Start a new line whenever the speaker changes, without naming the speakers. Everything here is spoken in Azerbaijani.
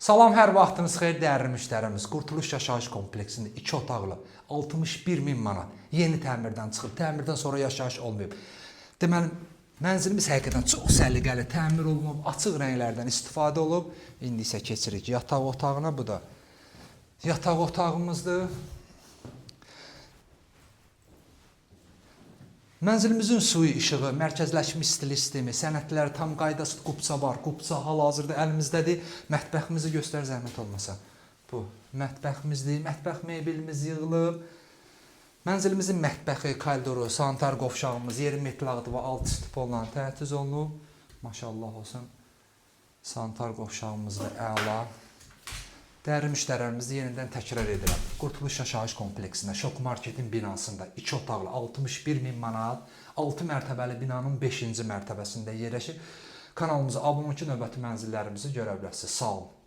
Salam, hər vaxtınız xeyir dəyərli müştərimiz. Qurtuluş Yaşayış kompleksində 2 otaqlı 61.000 manat yeni təmirdən çıxıb. Təmirdən sonra yaşayış olmayıb. Deməli, mənzilimiz həqiqətən çox səliqəli təmir olunub, açıq rənglərdən istifadə olub. İndi isə keçirik yataq otağına. Bu da yataq otağımızdır. Mənzilimizin suyu, işığı, mərkəzləşmiş stil sistemi, sənədləri tam qaydası, qubça var. Qubça hal-hazırda əlimizdədir. Mətbəximizi göstər zəhmət olmasa. Bu mətbəximizdir. Mətbəx mebelimiz yığılıb. Mənzilimizin mətbəxi, koridoru, sanitar qovşağımız, yeri metlaqdır və alt üstü olan təchiz olunub. Maşallah olsun. Sanitar qovşağımız da əla. Dəyərli müştərilərimizi yenidən təkrar edirəm. Qurtuluş Yaşayış kompleksində, Şok Marketin binasında 2 otaqlı 61.000 manat, 6 mərtəbəli binanın 5-ci mərtəbəsində yerləşir. Kanalımıza abunə olun ki, növbəti mənzillərimizi görə biləsiniz. Sağ olun.